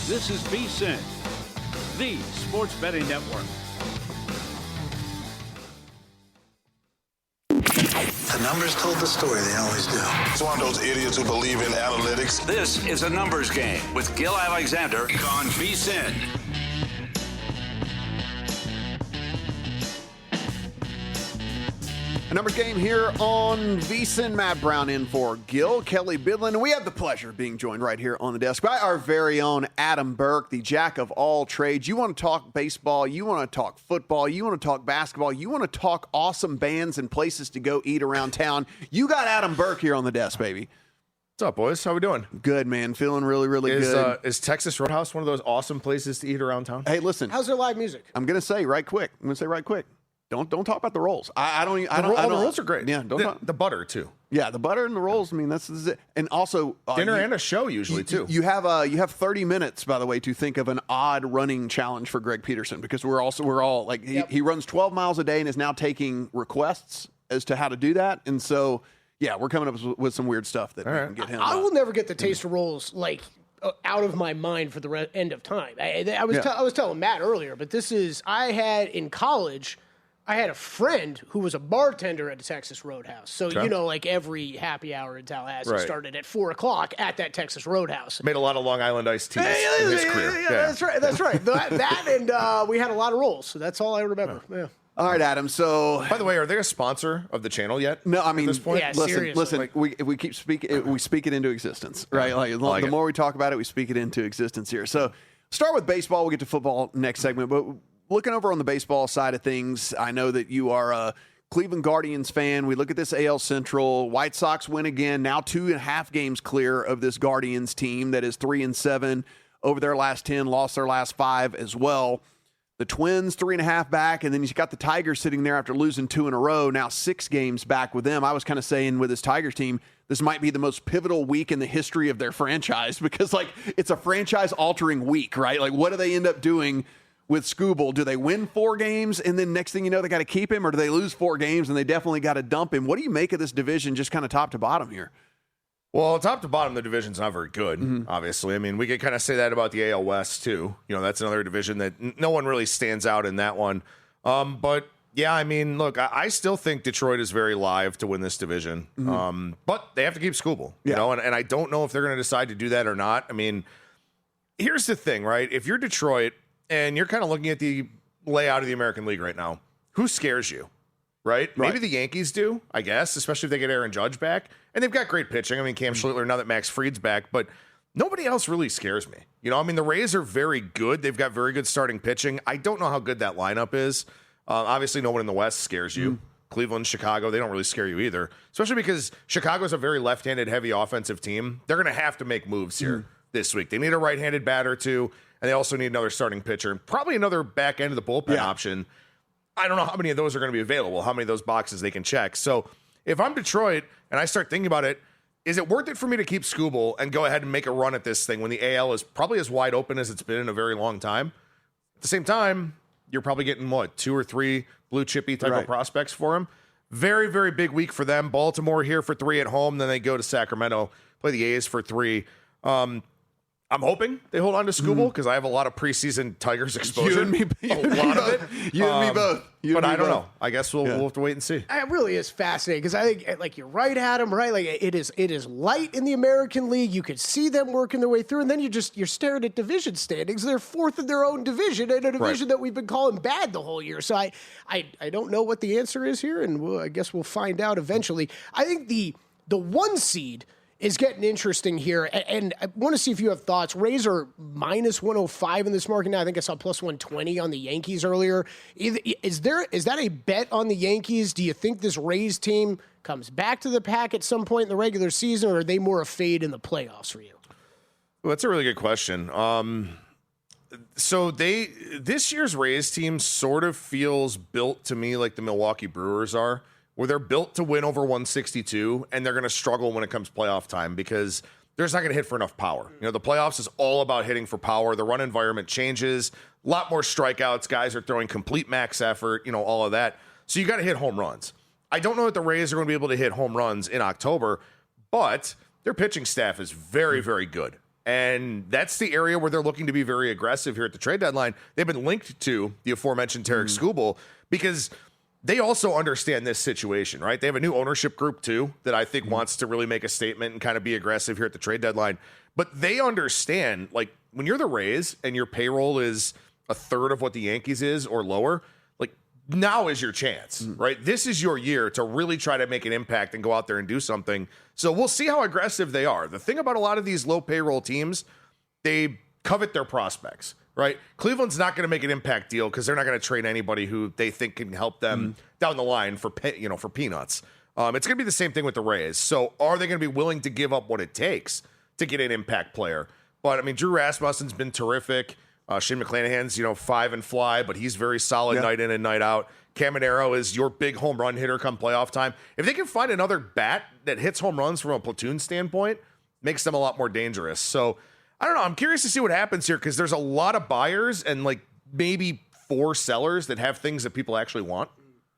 This is VSiN, the sports betting network. The numbers told the story, they always do. It's one of those idiots who believe in analytics. This is a numbers game with Gil Alexander on VSiN. A numbers game here on VSiN. Matt Brown in for Gil, Kelley, Bydlon. And we have the pleasure of being joined right here on the desk by our very own Adam Burke, the jack of all trades. You want to talk baseball, you want to talk football, you want to talk basketball, you want to talk awesome bands and places to go eat around town. You got Adam Burke here on the desk, baby. What's up, boys? How we doing? Good, man. Feeling really, really good. Is Texas Roadhouse one of those awesome places to eat around town? Hey, listen. How's their live music? I'm going to say right quick. Don't talk about the rolls. I don't. The rolls are great. Yeah, the butter too. Yeah, the butter and the rolls. I mean, this is it. And also dinner and a show usually too. You have 30 minutes, by the way, to think of an odd running challenge for Greg Peterson, because we're all like he runs 12 miles a day and is now taking requests as to how to do that. And so yeah, we're coming up with some weird stuff that we can get him. I will never get the taste of rolls out of my mind for the end of time. I was telling Matt earlier, but I had in college. I had a friend who was a bartender at the Texas Roadhouse. So, like every happy hour in Tallahassee started at 4 o'clock at that Texas Roadhouse. Made a lot of Long Island iced teas in his career. Yeah, that's right. that and we had a lot of rolls. So that's all I remember. Yeah. All right, Adam. So, by the way, are they a sponsor of the channel yet? No, I mean, at this point? Yeah, listen. We keep speaking. We speak it into existence, right? The more we talk about it, we speak it into existence here. So, start with baseball. We'll get to football next segment, but. Looking over on the baseball side of things, I know that you are a Cleveland Guardians fan. We look at this AL Central. White Sox win again, now 2.5 games clear of this Guardians team that is 3-7 over their last 10, lost their last 5 as well. The Twins 3.5 back, and then you've got the Tigers sitting there after losing 2 in a row, now 6 games back with them. I was kind of saying with this Tigers team, this might be the most pivotal week in the history of their franchise, because it's a franchise-altering week, right? What do they end up doing with Skubal? Do they win 4 games and then next thing you know they got to keep him, or do they lose 4 games and they definitely got to dump him? What do you make of this division just kind of top to bottom here? Well, top to bottom, the division's not very good, obviously. I mean, we could kind of say that about the AL West, too. That's another division that no one really stands out in that one. But, yeah, I mean, look, I still think Detroit is very live to win this division. But they have to keep Skubal, and I don't know if they're going to decide to do that or not. I mean, here's the thing, right? If you're Detroit, and you're kind of looking at the layout of the American League right now, who scares you, right? Maybe the Yankees do, I guess, especially if they get Aaron Judge back. And they've got great pitching. I mean, Cam Schlittler, now that Max Fried's back, but nobody else really scares me. I mean, the Rays are very good. They've got very good starting pitching. I don't know how good that lineup is. Obviously, no one in the West scares you. Cleveland, Chicago, they don't really scare you either, especially because Chicago's a very left-handed, heavy offensive team. They're going to have to make moves here this week. They need a right-handed batter, too. And they also need another starting pitcher and probably another back end of the bullpen option. I don't know how many of those are going to be available, how many of those boxes they can check. So if I'm Detroit and I start thinking about it, is it worth it for me to keep Skubal and go ahead and make a run at this thing when the AL is probably as wide open as it's been in a very long time? At the same time, you're probably getting, 2 or 3 blue chippy type of prospects for him. Very, very big week for them. Baltimore here for 3 at home. Then they go to Sacramento, play the A's for 3. I'm hoping they hold on to Skubal because I have a lot of preseason Tigers exposure. You and me both. But I don't know. I guess we'll have to wait and see. It really is fascinating because I think, you're right, Adam, right? It is light in the American League. You could see them working their way through, and then you're staring at division standings. They're 4th in their own division, in a division that we've been calling bad the whole year. So I don't know what the answer is here, and I guess we'll find out eventually. I think the 1 seed is getting interesting here, and I want to see if you have thoughts. Rays are minus 105 in this market now. I think I saw plus 120 on the Yankees earlier. Is that a bet on the Yankees? Do you think this Rays team comes back to the pack at some point in the regular season, or are they more a fade in the playoffs for you? Well, that's a really good question. So this year's Rays team sort of feels built to me like the Milwaukee Brewers are, where they're built to win over 162, and they're going to struggle when it comes playoff time because they're just not going to hit for enough power. The playoffs is all about hitting for power. The run environment changes, a lot more strikeouts. Guys are throwing complete max effort, all of that. So you got to hit home runs. I don't know that the Rays are going to be able to hit home runs in October, but their pitching staff is very, very good. And that's the area where they're looking to be very aggressive here at the trade deadline. They've been linked to the aforementioned Tarek Skubal because they also understand this situation, right? They have a new ownership group too that I think wants to really make a statement and kind of be aggressive here at the trade deadline. But they understand, like, when you're the Rays and your payroll is a third of what the Yankees is or lower, like, now is your chance, right? This is your year to really try to make an impact and go out there and do something. So we'll see how aggressive they are. The thing about a lot of these low payroll teams, they covet their prospects, right? Cleveland's not going to make an impact deal because they're not going to trade anybody who they think can help them down the line for peanuts. It's going to be the same thing with the Rays. So are they going to be willing to give up what it takes to get an impact player? But I mean, Drew Rasmussen's been terrific. Shane McClanahan's, five and fly, but he's very solid night in and night out. Caminero is your big home run hitter come playoff time. If they can find another bat that hits home runs from a platoon standpoint, makes them a lot more dangerous. So I don't know. I'm curious to see what happens here because there's a lot of buyers and like maybe 4 sellers that have things that people actually want.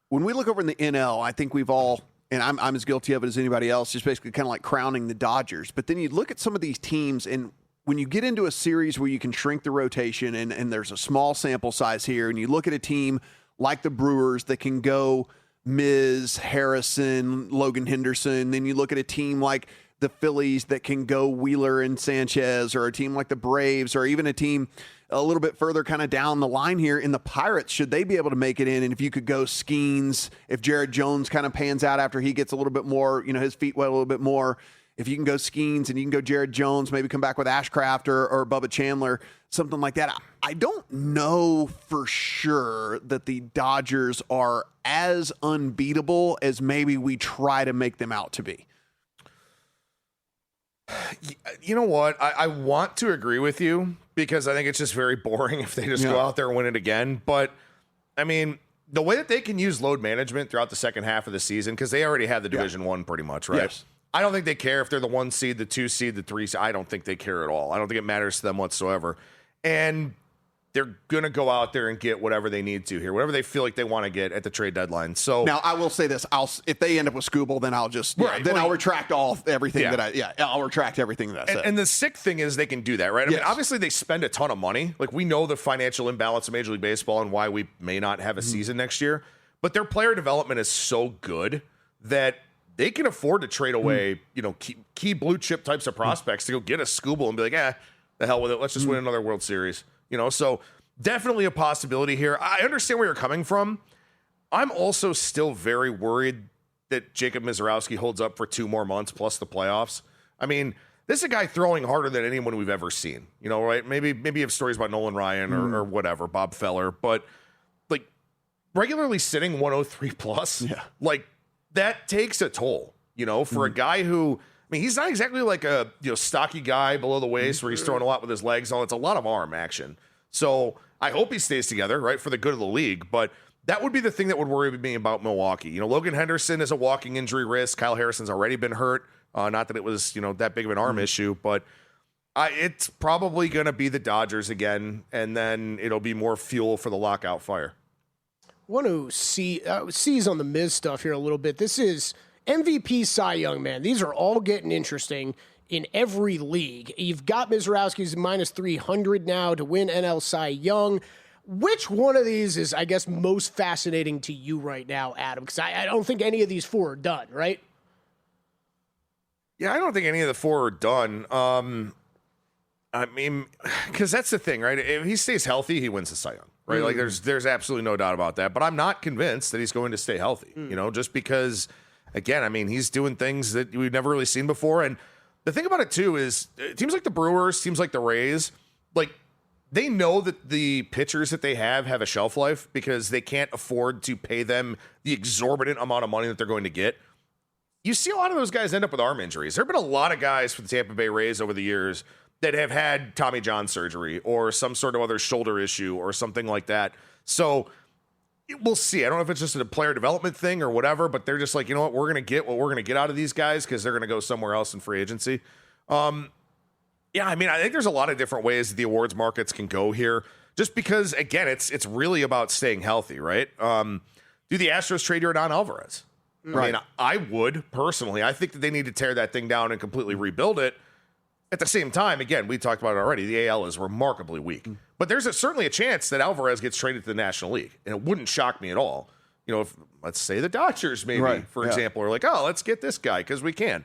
When we look over in the NL, I think we've all, and I'm as guilty of it as anybody else, just basically kind of like crowning the Dodgers. But then you look at some of these teams, and when you get into a series where you can shrink the rotation and there's a small sample size here, and you look at a team like the Brewers that can go Miz, Harrison, Logan Henderson, then you look at a team like the Phillies that can go Wheeler and Sanchez, or a team like the Braves, or even a team a little bit further kind of down the line here in the Pirates, should they be able to make it in? And if you could go Skeens, if Jared Jones kind of pans out after he gets a little bit more, his feet wet a little bit more, if you can go Skeens and you can go Jared Jones, maybe come back with Ashcraft or Bubba Chandler, something like that. I don't know for sure that the Dodgers are as unbeatable as maybe we try to make them out to be. You know what? I want to agree with you because I think it's just very boring if they just go out there and win it again. But, I mean, the way that they can use load management throughout the second half of the season, because they already had the Division 1 pretty much, right? Yes. I don't think they care if they're the 1 seed, the 2 seed, the 3 seed. I don't think they care at all. I don't think it matters to them whatsoever. And they're going to go out there and get whatever they need to here, whatever they feel like they want to get at the trade deadline. So now I will say this: if they end up with Skubal, then I'll just I'll retract everything I'll retract everything that I said. And the sick thing is they can do that, right? I mean, obviously they spend a ton of money. Like, we know the financial imbalance of Major League Baseball and why we may not have a season next year. But their player development is so good that they can afford to trade away, key blue chip types of prospects to go get a Skubal and be like, the hell with it. Let's just win another World Series. So definitely a possibility here. I understand where you're coming from. I'm also still very worried that Jacob Mizorowski holds up for 2 more months plus the playoffs. I mean, this is a guy throwing harder than anyone we've ever seen. Right? Maybe you have stories about Nolan Ryan or whatever, Bob Feller, but like regularly sitting 103 plus, like that takes a toll, for a guy who, I mean, he's not exactly like a stocky guy below the waist where he's throwing a lot with his legs on. It's a lot of arm action. So I hope he stays together, right, for the good of the league. But that would be the thing that would worry me about Milwaukee. Logan Henderson is a walking injury risk. Kyle Harrison's already been hurt. Not that it was, that big of an arm issue, but it's probably going to be the Dodgers again, and then it'll be more fuel for the lockout fire. Want to seize on the Miz stuff here a little bit. This is MVP, Cy Young, man. These are all getting interesting in every league. You've got Mizorowski's minus 300 now to win NL Cy Young. Which one of these is, I guess, most fascinating to you right now, Adam? Because I don't think any of these 4 are done, right? Yeah, I don't think any of the 4 are done. I mean, because that's the thing, right? If he stays healthy, he wins the Cy Young, right? Like, there's absolutely no doubt about that. But I'm not convinced that he's going to stay healthy, just because, again, I mean, he's doing things that we've never really seen before. And the thing about it, too, is teams like the Brewers, teams like the Rays, like, they know that the pitchers that they have a shelf life because they can't afford to pay them the exorbitant amount of money that they're going to get. You see a lot of those guys end up with arm injuries. There have been a lot of guys for the Tampa Bay Rays over the years that have had Tommy John surgery or some sort of other shoulder issue or something like that. So we'll see. I don't know if it's just a player development thing or whatever, but they're just like, you know what, we're going to get what we're going to get out of these guys because they're going to go somewhere else in free agency. Yeah, I mean, I think there's a lot of different ways that the awards markets can go here just because, again, it's really about staying healthy, right? Do the Astros trade Yordan Alvarez? Right. I mean, I would personally. I think that they need to tear that thing down and completely rebuild it. At the same time, again, we talked about it already, the AL is remarkably weak. But there's certainly a chance that Alvarez gets traded to the National League, and it wouldn't shock me at all. If, let's say, the Dodgers, maybe, for example, are like, oh, let's get this guy because we can.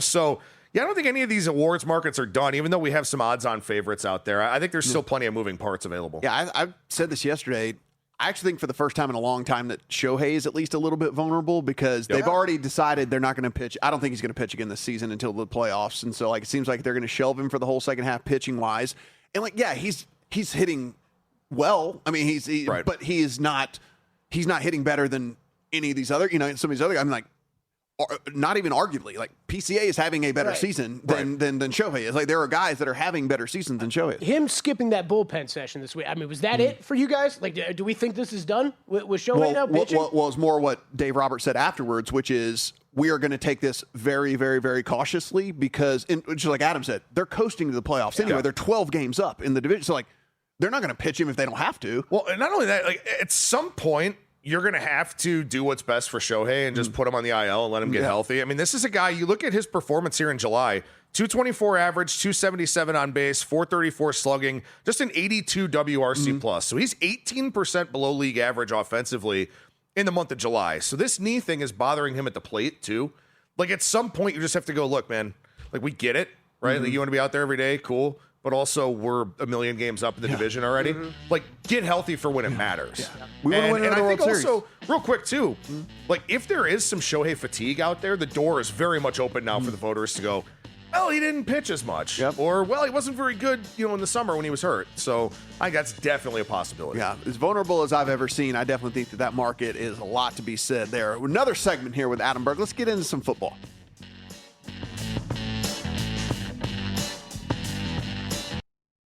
So, yeah, I don't think any of these awards markets are done, even though we have some odds-on favorites out there. I think there's still plenty of moving parts available. Yeah, I said this yesterday. I actually think for the first time in a long time that Shohei is at least a little bit vulnerable because they've already decided they're not going to pitch. I don't think he's going to pitch again this season until the playoffs. And so, it seems like they're going to shelve him for the whole second half pitching-wise. And, he's hitting well. I mean, but he is not – he's not hitting better than any of these other – some of these other guys. Not even arguably, PCA is having a better season than Shohei is. There are guys that are having better seasons than Shohei is. Him skipping that bullpen session this week, was that it for you guys? Do we think this is done with Shohei now pitching? Well, it's more what Dave Roberts said afterwards, which is we are going to take this very, very, very cautiously because, just like Adam said, they're coasting to the playoffs anyway. They're 12 games up in the division. So, they're not going to pitch him if they don't have to. Well, and not only that, at some point, you're going to have to do what's best for Shohei and just put him on the IL and let him get healthy. I mean, this is a guy, you look at his performance here in July, 224 average, 277 on base, 434 slugging, just an 82 WRC plus. So he's 18% below league average offensively in the month of July. So this knee thing is bothering him at the plate too. At some point, you just have to go, look, man, we get it, right? You want to be out there every day, cool. But also, we're a million games up in the division already. Get healthy for when it matters. Yeah. We want to win another World Series. Also, real quick, too, if there is some Shohei fatigue out there, the door is very much open now for the voters to go, well, he didn't pitch as much. Or, well, he wasn't very good, in the summer when he was hurt. So I think that's definitely a possibility. Yeah, as vulnerable as I've ever seen, I definitely think that market is a lot to be said there. Another segment here with Adam Burke. Let's get into some football.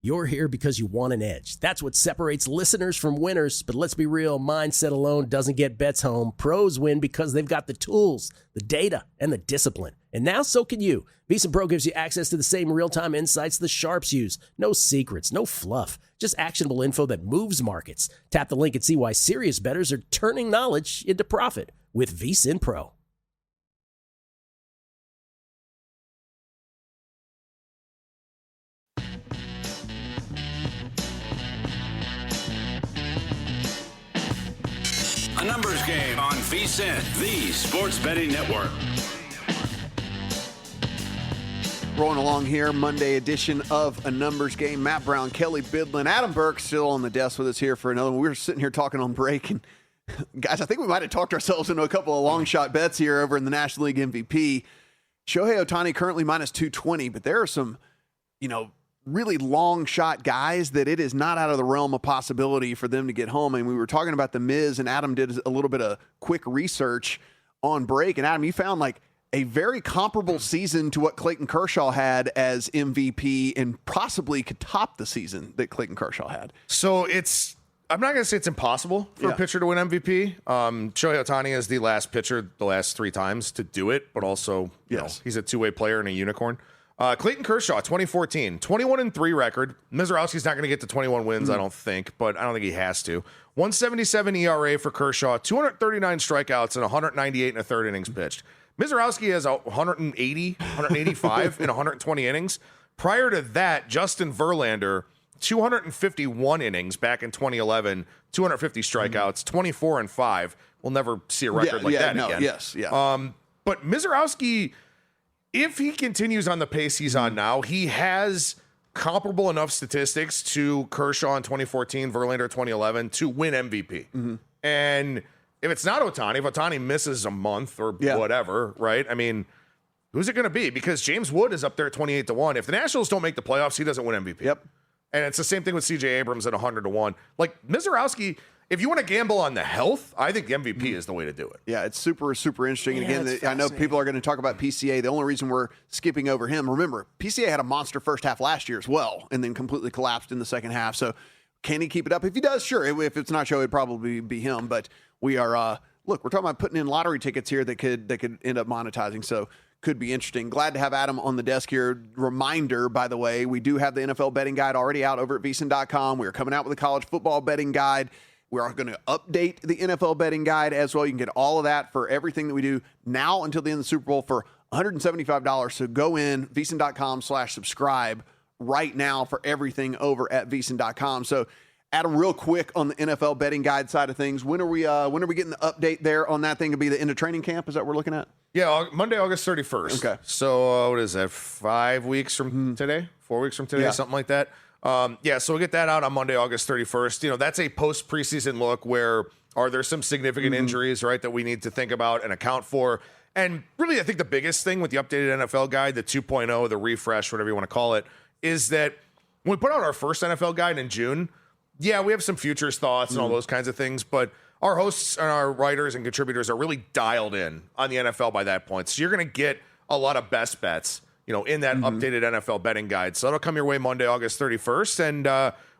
You're here because you want an edge. That's what separates listeners from winners. But let's be real, mindset alone doesn't get bets home. Pros win because they've got the tools, the data, and the discipline. And now so can you. VEASAN Pro gives you access to the same real-time insights the sharps use. No secrets, no fluff, just actionable info that moves markets. Tap the link and see why serious bettors are turning knowledge into profit with VEASAN Pro. A numbers game on VEASAN, the sports betting network. Rolling along here, Monday edition of A Numbers Game. Matt Brown, Kelley, Bydlon, Adam Burke still on the desk with us here for another one. We were sitting here talking on break, and guys, I think we might have talked ourselves into a couple of long shot bets here over in the National League MVP. Shohei Ohtani currently minus 220, but there are some, really long shot guys that it is not out of the realm of possibility for them to get home. And we were talking about the Miz, and Adam did a little bit of quick research on break. And Adam, you found a very comparable season to what Clayton Kershaw had as MVP and possibly could top the season that Clayton Kershaw had. So I'm not going to say it's impossible for a pitcher to win MVP. Shohei Ohtani is the last pitcher the last 3 times to do it, but also, he's a two-way player and a unicorn. Clayton Kershaw, 2014, 21-3 record. Mizorowski's not going to get to 21 wins, I don't think, but I don't think he has to. 177 ERA for Kershaw, 239 strikeouts, and 198 and a third innings pitched. Mizorowski has 180, 185 in 120 innings. Prior to that, Justin Verlander, 251 innings back in 2011, 250 strikeouts, 24-5. We'll never see a record like that again. Yes, but Mizorowski, if he continues on the pace he's on now, he has comparable enough statistics to Kershaw in 2014, Verlander 2011 to win MVP. And if it's not Ohtani, if Ohtani misses a month or whatever, right? I mean, who's it going to be? Because James Wood is up there at 28-1. If the Nationals don't make the playoffs, he doesn't win MVP. Yep. And it's the same thing with CJ Abrams at 100-1. Mizorowski, if you want to gamble on the health, I think the MVP is the way to do it. Yeah, it's super, super interesting. And again, I know people are going to talk about PCA. The only reason we're skipping over him, remember, PCA had a monster first half last year as well, and then completely collapsed in the second half. So can he keep it up? If he does, sure. If it's not Shohei, it'd probably be him. But we are, look, we're talking about putting in lottery tickets here that could end up monetizing. So could be interesting. Glad to have Adam on the desk here. Reminder, by the way, we do have the NFL betting guide already out over at VEASAN.com. We are coming out with a college football betting guide. We are going to update the NFL betting guide as well. You can get all of that for everything that we do now until the end of the Super Bowl for $175. So go in, VSiN.com/subscribe right now for everything over at VSiN.com. So Adam, real quick on the NFL betting guide side of things, when are we getting the update there on that thing? To be the end of training camp? Is that what we're looking at? Yeah, Monday, August 31st. Okay. So what is that, 5 weeks from today? 4 weeks from today, something like that. So we'll get that out on Monday, August 31st. That's a post-preseason look where are there some significant injuries, right, that we need to think about and account for. And really, I think the biggest thing with the updated NFL guide, the 2.0, the refresh, whatever you want to call it, is that when we put out our first NFL guide in June, we have some futures thoughts and all those kinds of things, but our hosts and our writers and contributors are really dialed in on the NFL by that point. So you're going to get a lot of best bets, in that updated NFL betting guide. So that'll come your way Monday, August 31st. And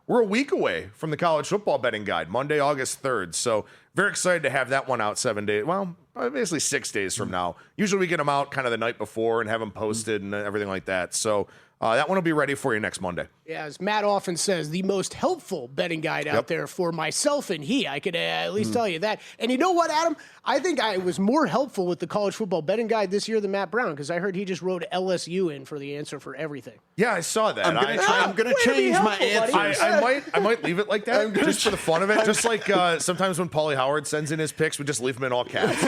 we're a week away from the college football betting guide, Monday, August 3rd. So very excited to have that one out 7 days. Well, basically 6 days from now. Usually we get them out kind of the night before and have them posted and everything like that. So that one will be ready for you next Monday. Yeah, as Matt often says, the most helpful betting guide out there for myself and I could at least tell you that. And you know what, Adam? I think I was more helpful with the college football betting guide this year than Matt Brown, because I heard he just wrote LSU in for the answer for everything. Yeah, I saw that. I'm going to change my answer. I might leave it like that just for the fun of it. Just like sometimes when Paulie Howard sends in his picks, we just leave them in all caps,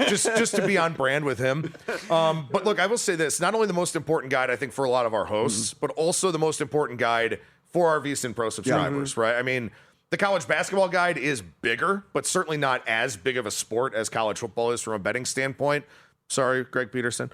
just to be on brand with him. But look, I will say this: not only the most important guide, I think, for a lot of our hosts, but also the most important guide for our VSiN Pro subscribers, right? I mean, the college basketball guide is bigger, but certainly not as big of a sport as college football is from a betting standpoint. Sorry, Greg Peterson.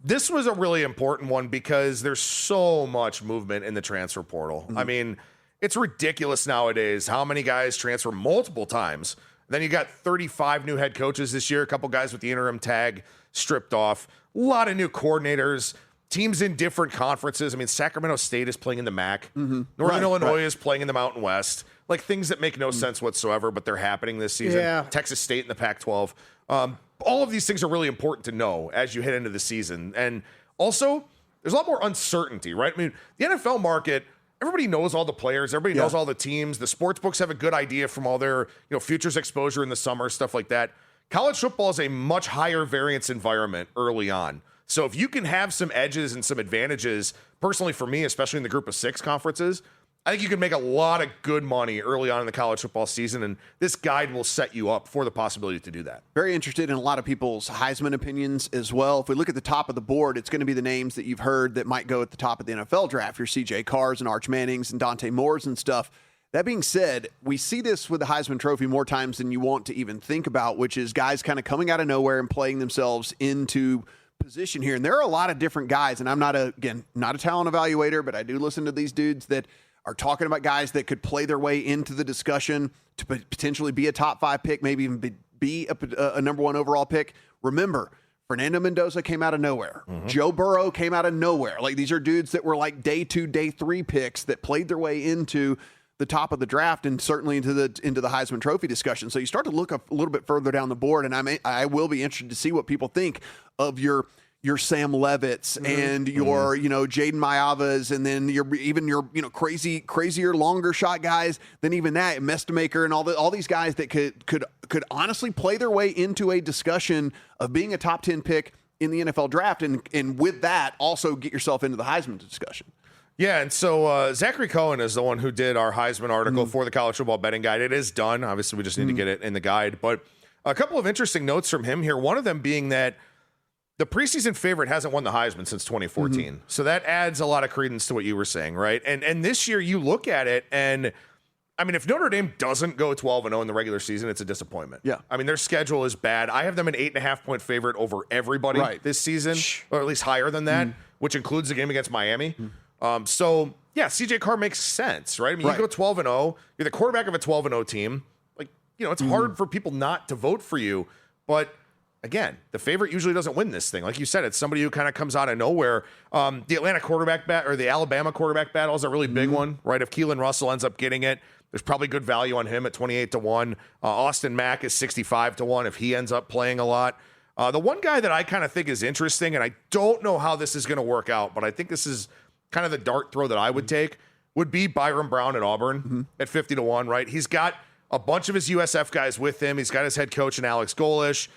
This was a really important one because there's so much movement in the transfer portal. I mean, it's ridiculous nowadays how many guys transfer multiple times. Then you got 35 new head coaches this year, a couple guys with the interim tag stripped off, a lot of new coordinators, teams in different conferences. I mean, Sacramento State is playing in the MAC. Northern Illinois is playing in the Mountain West. Like things that make no sense whatsoever, but they're happening this season. Yeah. Texas State in the Pac-12. All of these things are really important to know as you head into the season. And also, there's a lot more uncertainty, right? I mean, the NFL market, everybody knows all the players. Everybody knows all the teams. The sports books have a good idea from all their futures exposure in the summer, stuff like that. College football is a much higher variance environment early on. So if you can have some edges and some advantages, personally for me, especially in the group of 6 conferences, I think you can make a lot of good money early on in the college football season, and this guide will set you up for the possibility to do that. Very interested in a lot of people's Heisman opinions as well. If we look at the top of the board, it's going to be the names that you've heard that might go at the top of the NFL draft, your C.J. Carrs and Arch Mannings and Dante Moores and stuff. That being said, we see this with the Heisman Trophy more times than you want to even think about, which is guys kind of coming out of nowhere and playing themselves into position here. And there are a lot of different guys, and I'm not a talent evaluator, but I do listen to these dudes that are talking about guys that could play their way into the discussion to potentially be a top 5 pick, maybe even be a number 1 overall pick. Remember, Fernando Mendoza came out of nowhere. Joe Burrow came out of nowhere. Like, these are dudes that were like day 2, day 3 picks that played their way into the top of the draft and certainly into the Heisman Trophy discussion. So you start to look a little bit further down the board, and I will be interested to see what people think of your Sam Levitts and your Jaden Mayavas, and then your crazier longer shot guys than even that, Mestamaker and all these guys that could honestly play their way into a discussion of being a top 10 pick in the NFL draft, and with that also get yourself into the Heisman discussion. Yeah, and so Zachary Cohen is the one who did our Heisman article for the College Football Betting Guide. It is done. Obviously, we just need to get it in the guide. But a couple of interesting notes from him here. One of them being that the preseason favorite hasn't won the Heisman since 2014. So that adds a lot of credence to what you were saying, right? And this year, you look at it, and I mean, if Notre Dame doesn't go 12-0 in the regular season, it's a disappointment. Yeah. I mean, their schedule is bad. I have them an 8.5-point favorite over everybody this season, or at least higher than that, which includes the game against Miami. So, yeah, C.J. Carr makes sense, right? I mean, you go 12-0, you're the quarterback of a 12-0 team. Like, it's hard for people not to vote for you. But, again, the favorite usually doesn't win this thing. Like you said, it's somebody who kind of comes out of nowhere. The Atlanta quarterback or the Alabama quarterback battle is a really big one, right? If Keelan Russell ends up getting it, there's probably good value on him at 28-1. Austin Mack is 65-1 if he ends up playing a lot. The one guy that I kind of think is interesting, and I don't know how this is going to work out, but I think this is kind of the dart throw that I would take, would be Byron Brown at Auburn at 50-1, right? He's got a bunch of his USF guys with him. He's got his head coach in Alex Golish.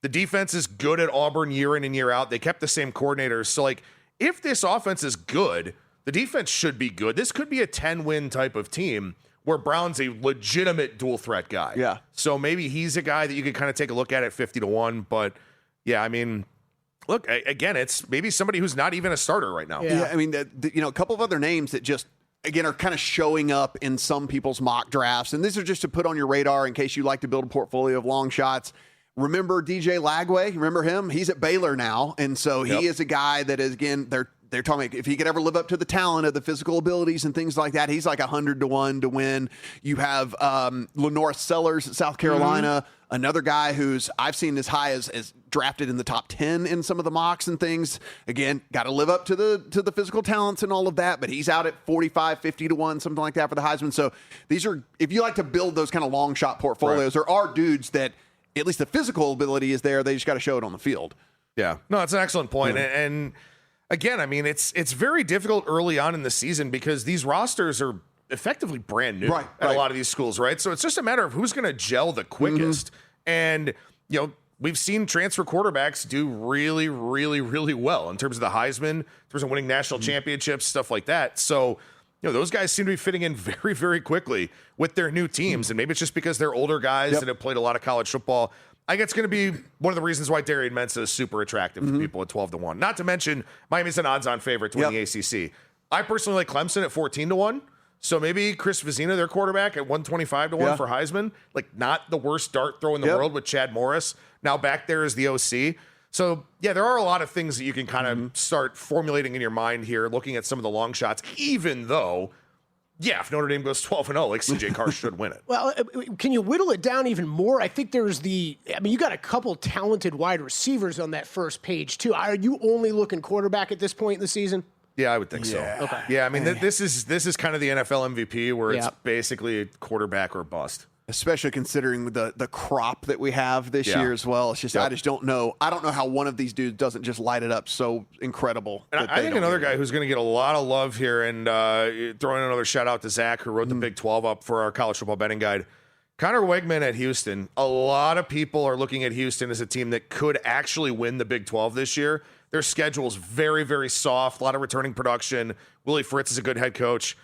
The defense is good at Auburn year in and year out. They kept the same coordinators. So, like, if this offense is good, the defense should be good. This could be a 10-win type of team where Brown's a legitimate dual threat guy. Yeah. So maybe he's a guy that you could kind of take a look at 50-1. But, yeah, I mean, look, again, it's maybe somebody who's not even a starter right now. Yeah, I mean, a couple of other names that just, again, are kind of showing up in some people's mock drafts. And these are just to put on your radar in case you like to build a portfolio of long shots. Remember DJ Lagway? Remember him? He's at Baylor now. And so he is a guy that is, again, they're talking if he could ever live up to the talent of the physical abilities and things like that, he's like 100-1 to win. You have Lenore Sellers at South Carolina, another guy who's I've seen as high as drafted in the top 10 in some of the mocks and things. Again, got to live up to the physical talents and all of that, but he's out at 45, 50-1, something like that for the Heisman. So these are, if you like to build those kind of long shot portfolios, there are dudes that at least the physical ability is there. They just got to show it on the field. Yeah. No, it's an excellent point. And again, I mean, it's very difficult early on in the season because these rosters are effectively brand new at a lot of these schools, right? So it's just a matter of who's going to gel the quickest. And, you know, we've seen transfer quarterbacks do really, really, really well in terms of the Heisman, in terms of winning national championships, stuff like that. So, you know, those guys seem to be fitting in very, very quickly with their new teams. And maybe it's just because they're older guys that have played a lot of college football. I think it's going to be one of the reasons why Darian Mensah is super attractive to people at 12-1. Not to mention, Miami's an odds-on favorite to win the ACC. I personally like Clemson at 14-1. So maybe Chris Vizina, their quarterback, at 125-1 for Heisman. Like, not the worst dart throw in the world with Chad Morris. Now back there is the OC. So, yeah, there are a lot of things that you can kind of start formulating in your mind here, looking at some of the long shots, even though, yeah, if Notre Dame goes 12-0, like CJ Carr should win it. Well, can you whittle it down even more? I think you got a couple talented wide receivers on that first page, too. Are you only looking quarterback at this point in the season? Yeah, I would think so. Okay. Yeah, I mean, this is kind of the NFL MVP where it's basically a quarterback or bust. Especially considering the crop that we have this year as well. It's just I just don't know. I don't know how one of these dudes doesn't just light it up so incredible. And I think another guy who's going to get a lot of love here, and throwing another shout out to Zach, who wrote the Big 12 up for our college football betting guide. Connor Wegman at Houston. A lot of people are looking at Houston as a team that could actually win the Big 12 this year. Their schedule's very, very soft. A lot of returning production. Willie Fritz is a good head coach.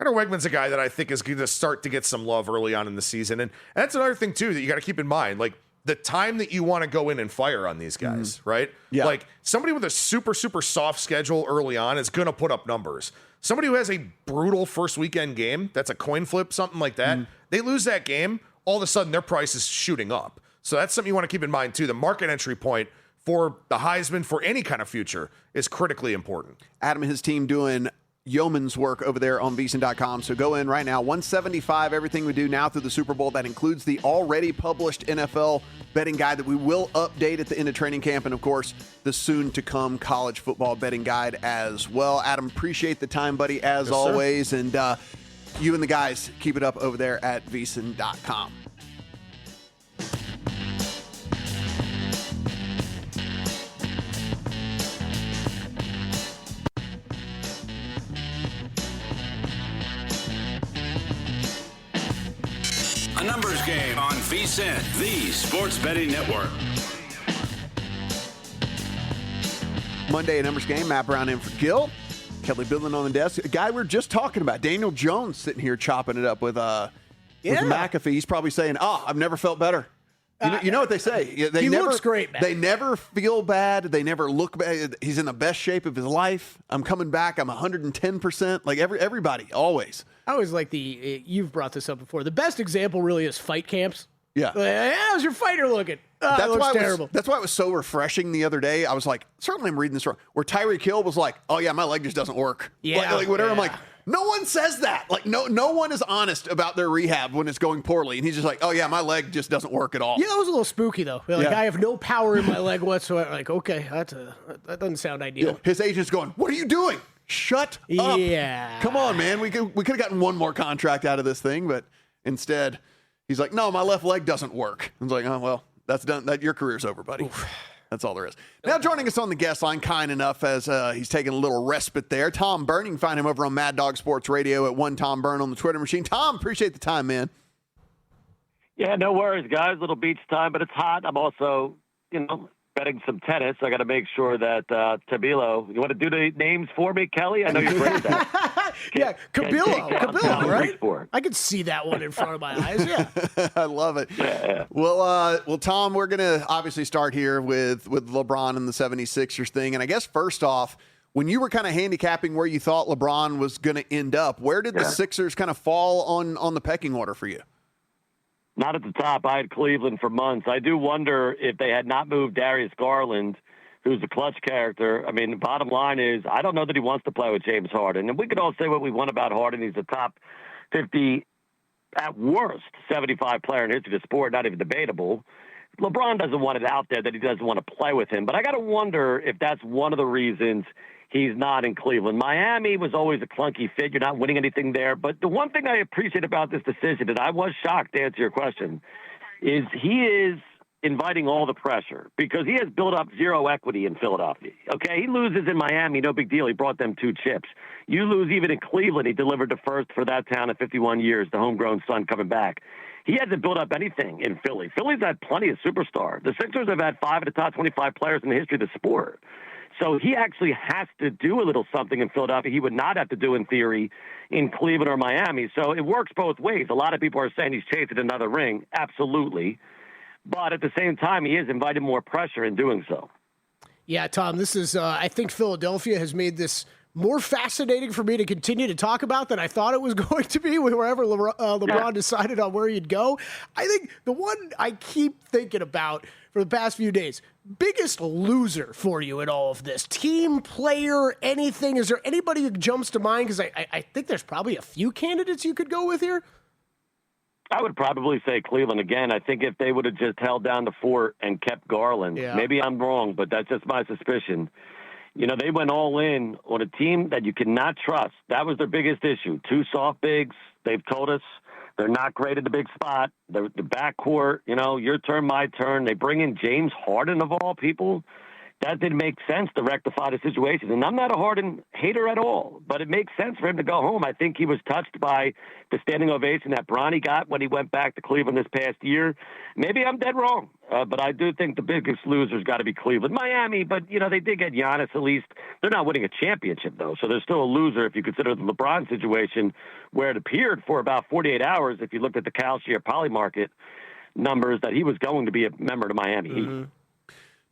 Connor Wegman's a guy that I think is going to start to get some love early on in the season. And that's another thing, too, that you got to keep in mind. Like, the time that you want to go in and fire on these guys, right? Yeah. Like, somebody with a super, super soft schedule early on is going to put up numbers. Somebody who has a brutal first weekend game, that's a coin flip, something like that, they lose that game, all of a sudden their price is shooting up. So that's something you want to keep in mind, too. The market entry point for the Heisman, for any kind of future, is critically important. Adam and his team doing yeoman's work over there on VSiN.com. So go in right now. 175, everything we do now through the Super Bowl. That includes the already published NFL betting guide that we will update at the end of training camp. And, of course, the soon-to-come college football betting guide as well. Adam, appreciate the time, buddy, as always. Sir. And you and the guys, keep it up over there at VSiN.com. A numbers game on VSiN, the sports betting network. Monday, a numbers game. Matt Brown in for Gill. Kelley Bydlon on the desk. A guy we were just talking about, Daniel Jones, sitting here chopping it up with McAfee. He's probably saying, I've never felt better. You know what they say. He looks great, man. They never feel bad. They never look bad. He's in the best shape of his life. I'm coming back. I'm 110%. Like everybody, always. I always like you've brought this up before. The best example really is fight camps. Yeah. How's your fighter looking? That looks terrible. That's why it was so refreshing the other day. I was like, certainly I'm reading this wrong. Where Tyreek Hill was like, oh, yeah, my leg just doesn't work. Yeah. Like whatever. Yeah. I'm like, no one says that. Like, no one is honest about their rehab when it's going poorly. And he's just like, oh, yeah, my leg just doesn't work at all. Yeah, that was a little spooky, though. Like, I have no power in my leg whatsoever. Like, okay, that doesn't sound ideal. Yeah. His agent's going, what are you doing? Shut up. Yeah. Come on, man. We could have gotten one more contract out of this thing, but instead, he's like, no, my left leg doesn't work. I was like, oh, well, that's done. Your career's over, buddy. Oof. That's all there is. Now joining us on the guest line, kind enough as he's taking a little respite there, Tom Byrne. You can find him over on Mad Dog Sports Radio at @1TomByrne on the Twitter machine. Tom, appreciate the time, man. Yeah, no worries, guys. Little beach time, but it's hot. I'm also, betting some tennis. I got to make sure that Tabilo. You want to do the names for me, Kelley? I know you're great at that. Cabilo, right? I could see that one in front of my eyes. Yeah, I love it. Yeah. Well, Tom, we're gonna obviously start here with LeBron and the 76ers thing, and I guess first off, when you were kind of handicapping where you thought LeBron was going to end up, where did the Sixers kind of fall on the pecking order for you? Not at the top. I had Cleveland for months. I do wonder if they had not moved Darius Garland, who's a clutch character. I mean, the bottom line is I don't know that he wants to play with James Harden. And we could all say what we want about Harden. He's a top 50, at worst, 75 player in history of the sport, not even debatable. LeBron doesn't want it out there that he doesn't want to play with him. But I got to wonder if that's one of the reasons he's not in Cleveland. Miami was always a clunky fit. You're not winning anything there. But the one thing I appreciate about this decision, and I was shocked to answer your question, is he is inviting all the pressure because he has built up zero equity in Philadelphia. Okay, he loses in Miami, no big deal. He brought them 2 chips. You lose even in Cleveland. He delivered the first for that town in 51 years, the homegrown son coming back. He hasn't built up anything in Philly. Philly's had plenty of superstars. The Sixers have had 5 of the top 25 players in the history of the sport. So he actually has to do a little something in Philadelphia he would not have to do in theory in Cleveland or Miami. So it works both ways. A lot of people are saying he's chasing another ring. Absolutely. But at the same time, he is inviting more pressure in doing so. Yeah, Tom, this is, I think Philadelphia has made this more fascinating for me to continue to talk about than I thought it was going to be wherever LeBron decided on where he'd go. I think the one I keep thinking about for the past few days, biggest loser for you in all of this, team, player, anything? Is there anybody who jumps to mind? Because I think there's probably a few candidates you could go with here. I would probably say Cleveland again. I think if they would have just held down the fort and kept Garland, maybe I'm wrong, but that's just my suspicion. They went all in on a team that you cannot trust. That was their biggest issue. 2 soft bigs. They've told us they're not great at the big spot. The backcourt, your turn, my turn. They bring in James Harden of all people. That didn't make sense to rectify the situation. And I'm not a Harden hater at all, but it makes sense for him to go home. I think he was touched by the standing ovation that Bronny got when he went back to Cleveland this past year. Maybe I'm dead wrong, but I do think the biggest loser's got to be Cleveland. Miami, but, they did get Giannis at least. They're not winning a championship, though, so they're still a loser if you consider the LeBron situation, where it appeared for about 48 hours, if you looked at the Calcia Poly Market numbers, that he was going to be a member to Miami Heat.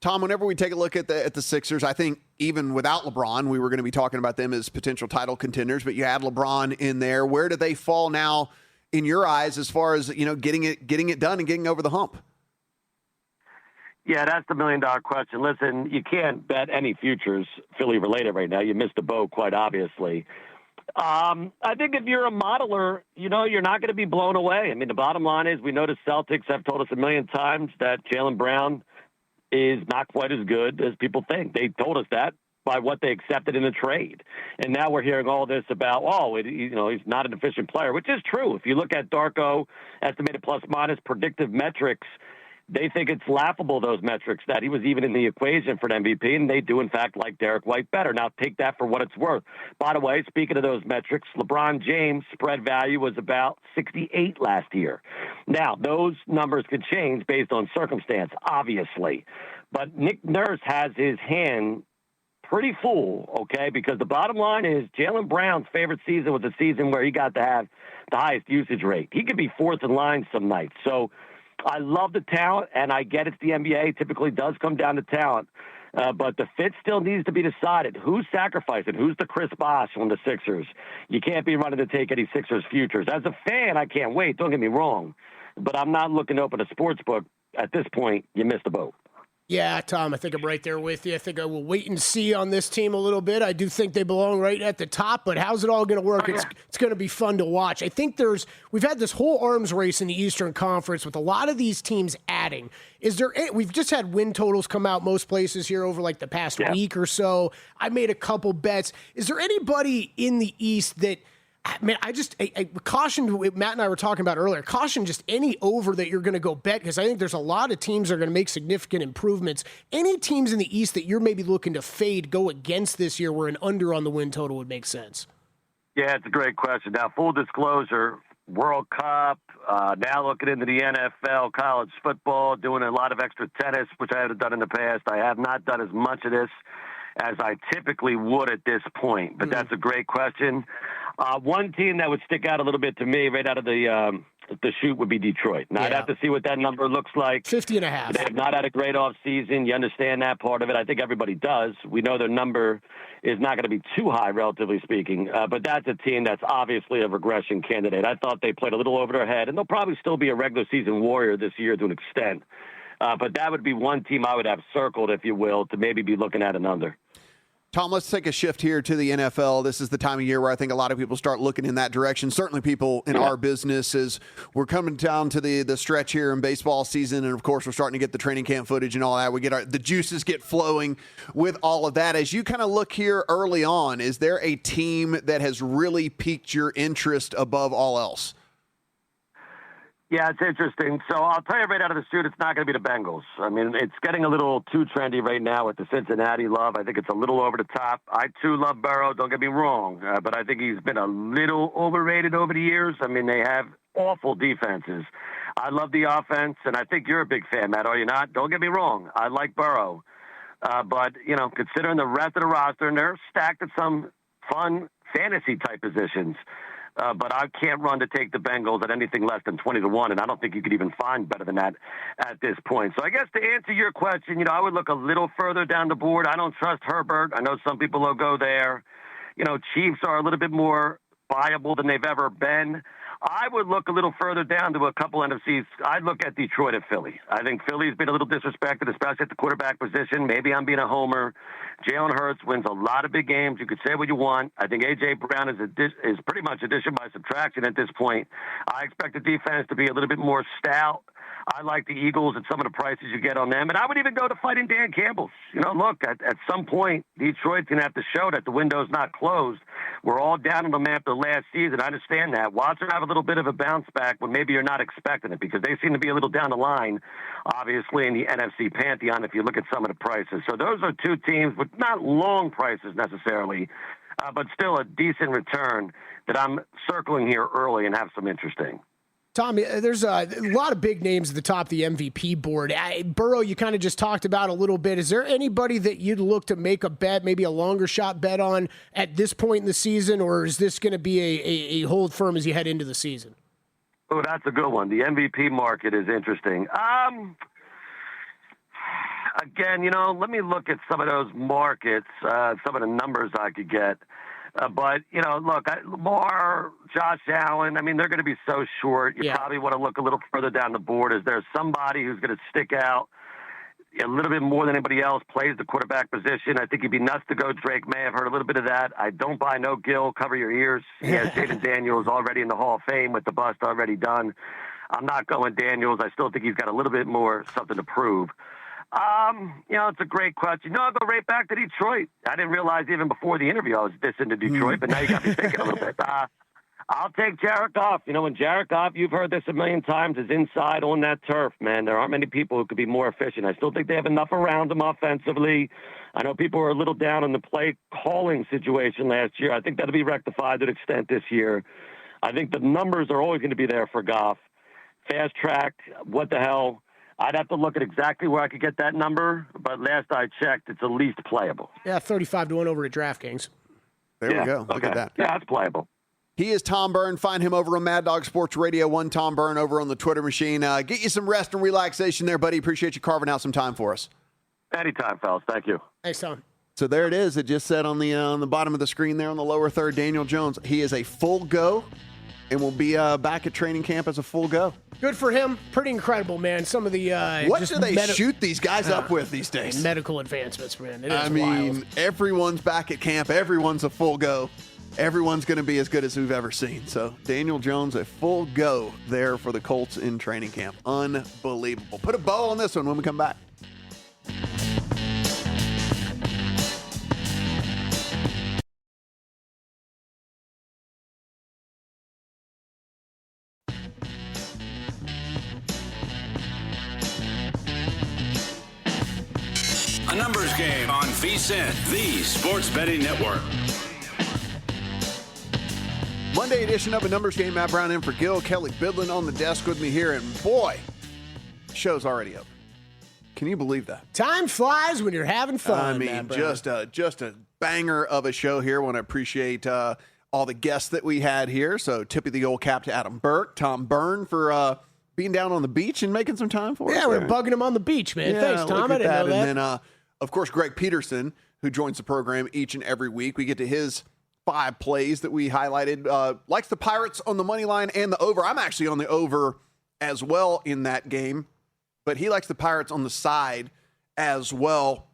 Tom, whenever we take a look at the Sixers, I think even without LeBron, we were going to be talking about them as potential title contenders, but you had LeBron in there. Where do they fall now in your eyes as far as, getting it done and getting over the hump? Yeah, that's the $1 million question. Listen, you can't bet any futures Philly related right now. You missed the boat, quite obviously. I think if you're a modeler, you're not going to be blown away. I mean, the bottom line is we know the Celtics have told us 1 million times that Jaylen Brown is not quite as good as people think. They told us that by what they accepted in the trade. And now we're hearing all this about, he's not an efficient player, which is true. If you look at Darko, estimated plus-minus predictive metrics, they think it's laughable, those metrics, that he was even in the equation for an MVP, and they do, in fact, like Derek White better. Now, take that for what it's worth. By the way, speaking of those metrics, LeBron James' spread value was about 68 last year. Now, those numbers could change based on circumstance, obviously. But Nick Nurse has his hand pretty full, okay, because the bottom line is Jaylen Brown's favorite season was a season where he got to have the highest usage rate. He could be fourth in line some nights. So I love the talent, and I get it's the NBA. It typically does come down to talent. But the fit still needs to be decided. Who's sacrificing? Who's the Chris Bosh on the Sixers? You can't be running to take any Sixers futures. As a fan, I can't wait. Don't get me wrong. But I'm not looking to open a sports book. At this point, you missed the boat. Yeah, Tom, I think I'm right there with you. I think I will wait and see on this team a little bit. I do think they belong right at the top, but how's it all going to work? It's going to be fun to watch. I think we've had this whole arms race in the Eastern Conference with a lot of these teams adding. We've just had win totals come out most places here over like the past week or so. I made a couple bets. Is there anybody in the East that, man, I cautioned, Matt and I were talking about earlier, caution just any over that you're going to go bet, because I think there's a lot of teams that are going to make significant improvements. Any teams in the East that you're maybe looking to fade, go against this year, where an under on the win total would make sense? Yeah, it's a great question. Now, full disclosure, World Cup, now looking into the NFL, college football, doing a lot of extra tennis, which I have done in the past. I have not done as much of this as I typically would at this point, but that's a great question. One team that would stick out a little bit to me right out of the shoot would be Detroit. Now, I'd have to see what that number looks like. 50.5. They have not had a great offseason. You understand that part of it. I think everybody does. We know their number is not going to be too high, relatively speaking, but that's a team that's obviously a regression candidate. I thought they played a little over their head, and they'll probably still be a regular season warrior this year to an extent. But that would be one team I would have circled, if you will, to maybe be looking at another. Tom, let's take a shift here to the NFL. This is the time of year where I think a lot of people start looking in that direction. Certainly people in our business, as we're coming down to the stretch here in baseball season. And, of course, we're starting to get the training camp footage and all that. We get the juices get flowing with all of that. As you kind of look here early on, is there a team that has really piqued your interest above all else? Yeah, it's interesting. So I'll tell you right out of the chute, it's not going to be the Bengals. I mean, it's getting a little too trendy right now with the Cincinnati love. I think it's a little over the top. I, too, love Burrow. Don't get me wrong. But I think he's been a little overrated over the years. I mean, they have awful defenses. I love the offense, and I think you're a big fan, Matt, are you not? Don't get me wrong. I like Burrow. But, you know, considering the rest of the roster, and they're stacked at some fun fantasy-type positions. But I can't run to take the Bengals at anything less than 20-1, and I don't think you could even find better than that at this point. So I guess to answer your question, you know, I would look a little further down the board. I don't trust Herbert. I know some people will go there. You know, Chiefs are a little bit more viable than they've ever been. I would look a little further down to a couple NFCs. I'd look at Detroit and Philly. I think Philly's been a little disrespected, especially at the quarterback position. Maybe I'm being a homer. Jalen Hurts wins a lot of big games. You could say what you want. I think A.J. Brown is pretty much addition by subtraction at this point. I expect the defense to be a little bit more stout. I like the Eagles and some of the prices you get on them. And I would even go to fighting Dan Campbell's. You know, look, at some point, Detroit's going to have to show that the window's not closed. We're all down on them after last season. I understand that. Watch them have a little bit of a bounce back when maybe you're not expecting it, because they seem to be a little down the line, obviously, in the NFC Pantheon if you look at some of the prices. So those are two teams with not long prices necessarily, but still a decent return that I'm circling here early and have some interesting. Tommy, there's a lot of big names at the top of the MVP board. Burrow, you kind of just talked about a little bit. Is there anybody that you'd look to make a bet, maybe a longer shot bet on at this point in the season, or is this going to be a hold firm as you head into the season? Oh, that's a good one. The MVP market is interesting. Again, you know, let me look at some of those markets, some of the numbers I could get. But, you know, look, Lamar, Josh Allen, I mean, they're going to be so short. You probably want to look a little further down the board. Is there somebody who's going to stick out a little bit more than anybody else, plays the quarterback position? I think he'd be nuts to go Drake May. I've heard a little bit of that. I don't buy no Gill. Cover your ears. He has Jaden Daniels already in the Hall of Fame with the bust already done. I'm not going Daniels. I still think he's got a little bit more something to prove. You know, it's a great question. No, I'll go right back to Detroit. I didn't realize even before the interview I was this into Detroit, but now you got me thinking a little bit. I'll take Jared Goff. You know, when Jared Goff, you've heard this a million times, is inside on that turf, man, there aren't many people who could be more efficient. I still think they have enough around them offensively. I know people are a little down on the play calling situation last year. I think that'll be rectified to an extent this year. I think the numbers are always going to be there for Goff. Fast track, what the hell? I'd have to look at exactly where I could get that number, but last I checked, it's at least playable. Yeah, 35-1 over at DraftKings. There we go. Look at that. Yeah, it's playable. He is Tom Byrne. Find him over on Mad Dog Sports Radio, one Tom Byrne over on the Twitter machine. Get you some rest and relaxation there, buddy. Appreciate you carving out some time for us. Anytime, fellas. Thank you. Thanks, Tom. So there it is. It just said on the bottom of the screen there on the lower third, Daniel Jones. He is a full go and will be back at training camp as a full go. Good for him. Pretty incredible, man. Some of the what do they shoot these guys up with these days? Medical advancements, man. It is I mean, wild. Everyone's back at camp. Everyone's a full go. Everyone's going to be as good as we've ever seen. So Daniel Jones, a full go there for the Colts in training camp. Unbelievable. Put a bow on this one when we come back. A numbers game on VSiN, the Sports Betting Network. Monday edition of A Numbers Game. Matt Brown in for Gil. Kelley, Bydlon on the desk with me here. And boy, show's already up. Can you believe that? Time flies when you're having fun. I mean, just a banger of a show here. Want to appreciate all the guests that we had here. So tip of the old cap to Adam Burke, Tom Byrne for being down on the beach and making some time for us. Yeah, we're bugging him on the beach, man. Yeah, thanks, Tom. I didn't know that. And then, of course, Greg Peterson, who joins the program each and every week. We get to his 5 plays that we highlighted. Likes the Pirates on the money line and the over. I'm actually on the over as well in that game, but he likes the Pirates on the side as well.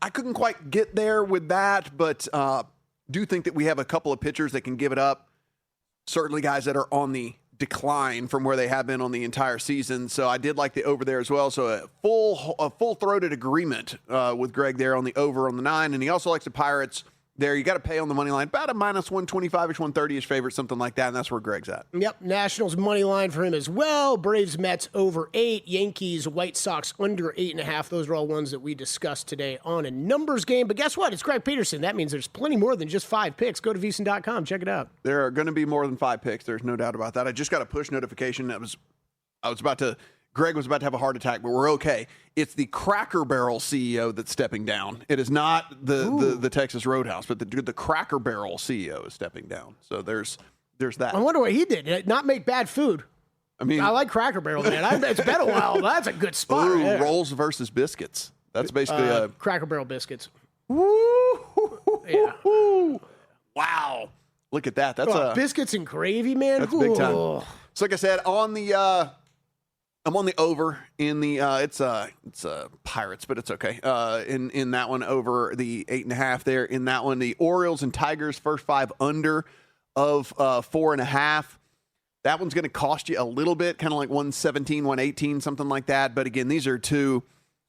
I couldn't quite get there with that, but do think that we have a couple of pitchers that can give it up. Certainly guys that are on the decline from where they have been on the entire season. So I did like the over there as well. So a full-throated agreement with Greg there on the over on the 9. And he also likes the Pirates there. You got to pay on the money line. About a minus 125-ish, 130-ish favorite, something like that. And that's where Greg's at. Yep. Nationals money line for him as well. Braves, Mets over 8. Yankees, White Sox under 8.5. Those are all ones that we discussed today on A Numbers Game. But guess what? It's Greg Peterson. That means there's plenty more than just 5 picks. Go to VSiN.com. Check it out. There are going to be more than 5 picks. There's no doubt about that. I just got a push notification Greg was about to have a heart attack, but we're okay. It's the Cracker Barrel CEO that's stepping down. It is not the Texas Roadhouse, but the Cracker Barrel CEO is stepping down. So there's that. I wonder what he did. Not make bad food. I mean, I like Cracker Barrel, man. It's been a while. That's a good spot. Ooh, right, rolls versus biscuits. That's basically Cracker Barrel biscuits. Yeah. Wow. Look at that. That's biscuits and gravy, man. That's big time. So like I said, I'm on the over in the it's Pirates, but it's okay. In that one, over the 8.5 there. In that one, the Orioles and Tigers first 5 under of 4.5. That one's going to cost you a little bit, kind of like 117, 118, something like that. But again, these are two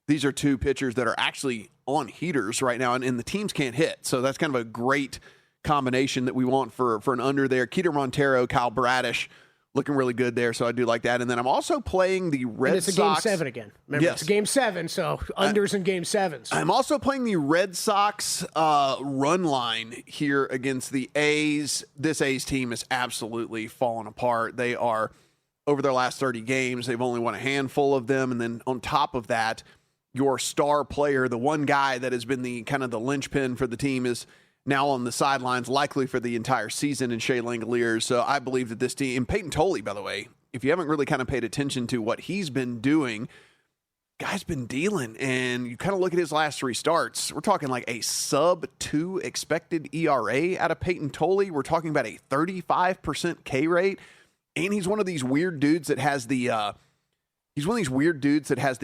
pitchers that are actually on heaters right now, and the teams can't hit. So that's kind of a great combination that we want for an under there. Keter Montero, Kyle Bradish, looking really good there, so I do like that. And then I'm also playing the Red Sox. It's a Game 7 again. Remember, It's a Game 7, so unders in Game 7s. I'm also playing the Red Sox run line here against the A's. This A's team is absolutely falling apart. They are, over their last 30 games, they've only won a handful of them. And then on top of that, your star player, the one guy that has been the kind of the linchpin for the team, is now on the sidelines, likely for the entire season, in Shea Langoliers. So I believe that this team, and Peyton Tolley, by the way, if you haven't really kind of paid attention to what he's been doing, guy's been dealing. And you kind of look at his last 3 starts, we're talking like a sub-2 expected ERA out of Peyton Tolley. We're talking about a 35% K rate. And he's one of these weird dudes that has the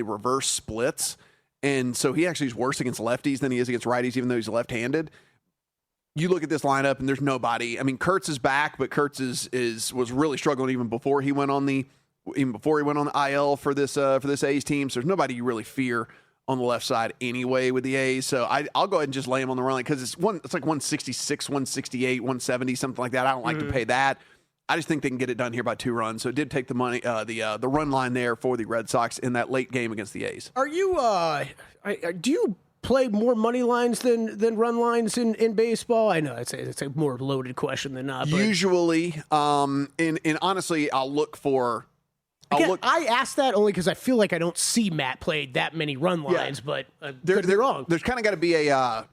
reverse splits. And so he actually is worse against lefties than he is against righties, even though he's left-handed. You look at this lineup and there's nobody. I mean, Kurtz is back, but Kurtz was really struggling even before he went on the IL for this A's team. So there's nobody you really fear on the left side anyway with the A's. So I'll go ahead and just lay him on the run line because it's like 166, 168, 170, something like that. I don't like to pay that. I just think they can get it done here by 2 runs. So it did take the money, the run line there for the Red Sox in that late game against the A's. Are you? Do you play more money lines than run lines in baseball? I know it's a more loaded question than not. But usually, and honestly, I'll look for. I asked that only because I feel like I don't see Matt play that many run lines, but could be wrong. There's kind of got to be a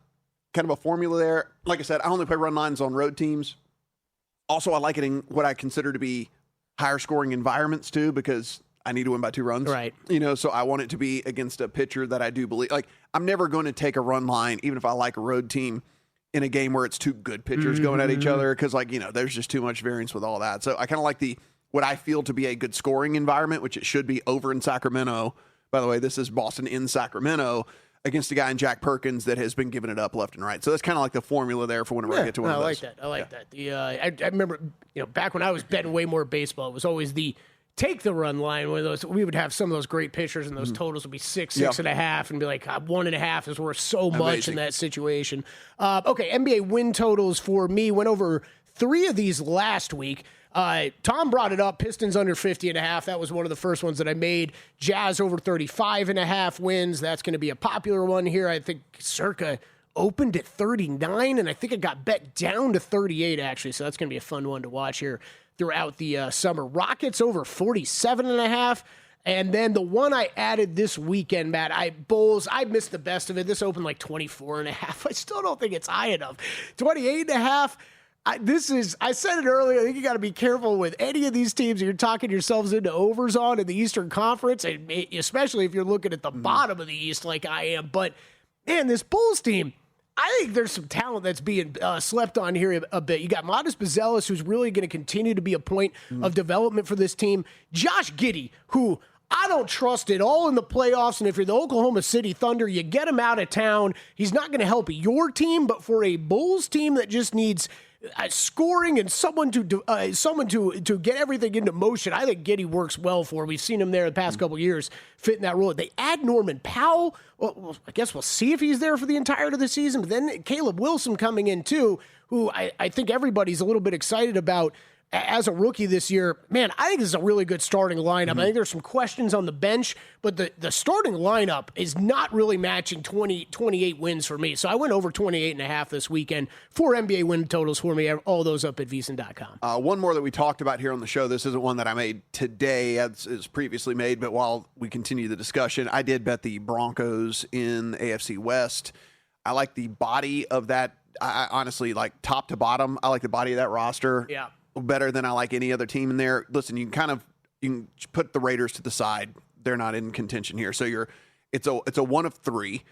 kind of a formula there. Like I said, I only play run lines on road teams. Also, I like it in what I consider to be higher scoring environments too, because I need to win by 2 runs. Right. So I want it to be against a pitcher that I do believe. Like, I'm never going to take a run line, even if I like a road team, in a game where it's 2 good pitchers going at each other, because there's just too much variance with all that. So I kind of like what I feel to be a good scoring environment, which it should be over in Sacramento. By the way, this is Boston in Sacramento against a guy in Jack Perkins that has been giving it up left and right. So that's kind of like the formula there for whenever I get to one of those. I like that. I remember, back when I was betting way more baseball, it was always the take the run line. We would have some of those great pitchers, and those totals would be 6.5, and be like 1.5 is worth so much in that situation. Okay, NBA win totals for me went over 3 of these last week. Tom brought it up. Pistons under 50.5. That was one of the first ones that I made. Jazz over 35.5 wins. That's going to be a popular one here. I think circa opened at 39, and I think it got bet down to 38, actually. So that's going to be a fun one to watch here throughout the summer. Rockets over 47.5. And then the one I added this weekend, Matt, Bulls, I missed the best of it. This opened like 24.5. I still don't think it's high enough. 28.5. I said it earlier. I think you got to be careful with any of these teams that you're talking yourselves into overs on in the Eastern Conference, and especially if you're looking at the bottom of the East like I am. But, man, this Bulls team, I think there's some talent that's being slept on here a bit. You got Modest Bazelis, who's really going to continue to be a point of development for this team. Josh Giddey, who I don't trust at all in the playoffs. And if you're the Oklahoma City Thunder, you get him out of town. He's not going to help your team, but for a Bulls team that just needs scoring and someone to get everything into motion, I think Giddey works well for. We've seen him there the past couple of years fit in that role. They add Norman Powell. Well, I guess we'll see if he's there for the entirety of the season. But then Caleb Wilson coming in too, who I think everybody's a little bit excited about as a rookie this year. Man, I think this is a really good starting lineup. I think there's some questions on the bench, but the starting lineup is not really matching 28 wins for me. So I went over 28.5 this weekend. 4 NBA win totals for me, all those up at vsin.com. One more that we talked about here on the show. This isn't one that I made today, as is previously made, but while we continue the discussion, I did bet the Broncos in the AFC West. I like the body of that. I honestly, like top to bottom, I like the body of that roster. Yeah. Better than I like any other team in there. Listen, you can put the Raiders to the side. They're not in contention here. So it's a one of three.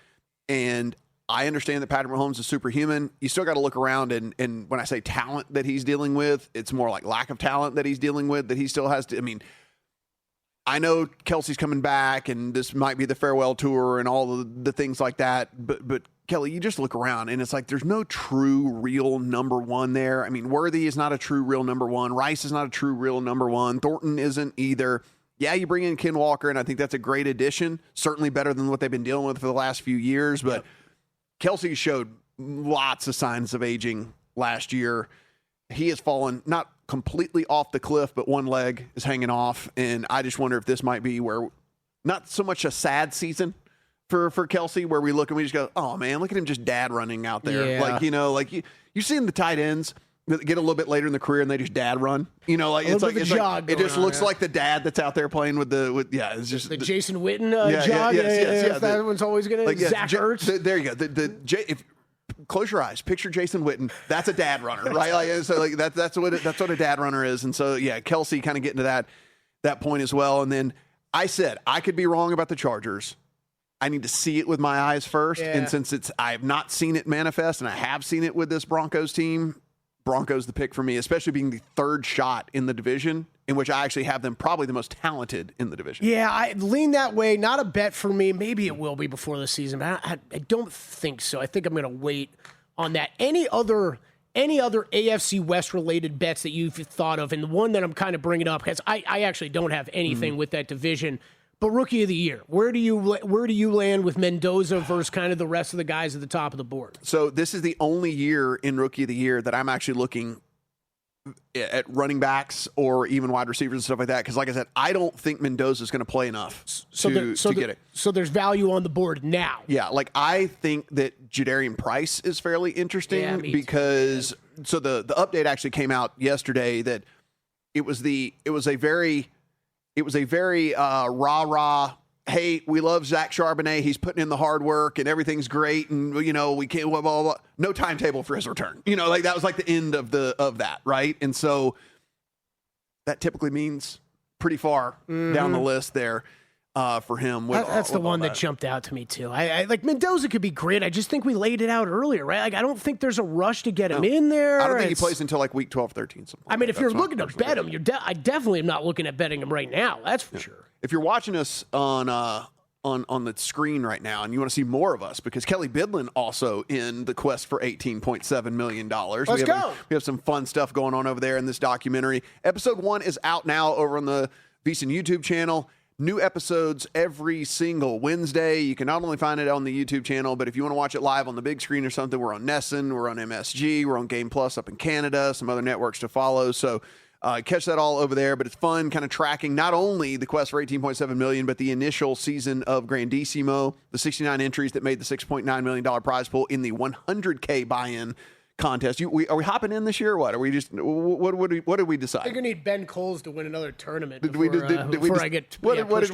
And I understand that Patrick Mahomes is superhuman. You still got to look around and when I say talent that he's dealing with, it's more like lack of talent that he's dealing with, that he still has to. I mean, I know Kelsey's coming back and this might be the farewell tour and all the things like that. But Kelley, you just look around and it's like there's no true, real number one there. I mean, Worthy is not a true, real number one. Rice is not a true, real number one. Thornton isn't either. Yeah, you bring in Ken Walker, and I think that's a great addition. Certainly better than what they've been dealing with for the last few years. But Kelsey showed lots of signs of aging last year. He has fallen not completely off the cliff, but one leg is hanging off. And I just wonder if this might be where not so much a sad season for Kelsey, where we look and we just go, oh man, look at him just dad running out there. Yeah. Like, you've seen the tight ends that get a little bit later in the career and they just dad run. It just looks like the dad that's out there playing it's just the Jason Witten jog. Yes. That one's always going to Zach Ertz. There you go. If close your eyes, picture Jason Witten. That's a dad runner, right? That's what a dad runner is. And so yeah, Kelsey kind of getting to that point as well. And then I said I could be wrong about the Chargers. I need to see it with my eyes first. Yeah. And since I have not seen it manifest, and I have seen it with this Broncos team, Broncos the pick for me, especially being the third shot in the division, in which I actually have them probably the most talented in the division. Yeah, I lean that way. Not a bet for me. Maybe it will be before the season, but I don't think so. I think I'm going to wait on that. Any other AFC West related bets that you've thought of? And the one that I'm kind of bringing up, because I actually don't have anything with that division. But Rookie of the Year, where do you land with Mendoza versus kind of the rest of the guys at the top of the board? So this is the only year in Rookie of the Year that I'm actually looking at running backs or even wide receivers and stuff like that. Because like I said, I don't think Mendoza is going to play enough to get it. So there's value on the board now. Yeah, like I think that Jadarian Price is fairly interesting because so the update actually came out yesterday that it was a very rah-rah, hey, we love Zach Charbonnet. He's putting in the hard work and everything's great. And, we can't, blah, blah, blah. No timetable for his return. That was like the end of that, right? And so that typically means pretty far down the list there for him. That's the one that jumped out to me, too. I like Mendoza could be great. I just think we laid it out earlier, right? Like, I don't think there's a rush to get him in there. I don't think he plays until like week 12, 13. I mean, if you're looking to bet him, I definitely am not looking at betting him right now. That's for sure. If you're watching us on the screen right now and you want to see more of us, because Kelley Bydlon also in the quest for $18.7 million. Let's go. We have some fun stuff going on over there in this documentary. Episode 1 is out now over on the VSiN YouTube channel. New episodes every single Wednesday. You can not only find it on the YouTube channel, but if you want to watch it live on the big screen or something, we're on Nessun, we're on MSG, we're on Game Plus up in Canada, some other networks to follow. So Catch that all over there, but it's fun kind of tracking not only the quest for $18.7 million, but the initial season of Grandissimo, the 69 entries that made the $6.9 million prize pool in the 100K buy-in contest. Are we hopping in this year or what? Are we just what did we decide? I think I need Ben Coles to win another tournament What did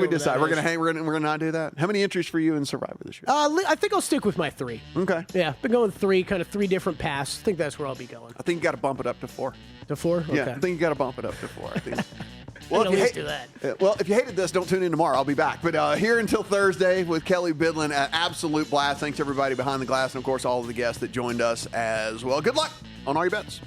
we decide? We're gonna not do that. How many entries for you in Survivor this year? I think I'll stick with my 3. Okay. Yeah, been going 3, kind of 3 different paths. I think that's where I'll be going. I think you got to bump it up to 4. To 4? Okay. Yeah, I think you got to bump it up to 4. I think. Well, do that. Well, if you hated this, don't tune in tomorrow. I'll be back. But here until Thursday with Kelley, Bydlon, an absolute blast. Thanks everybody behind the glass, and of course all of the guests that joined us as well. Good luck on all your bets.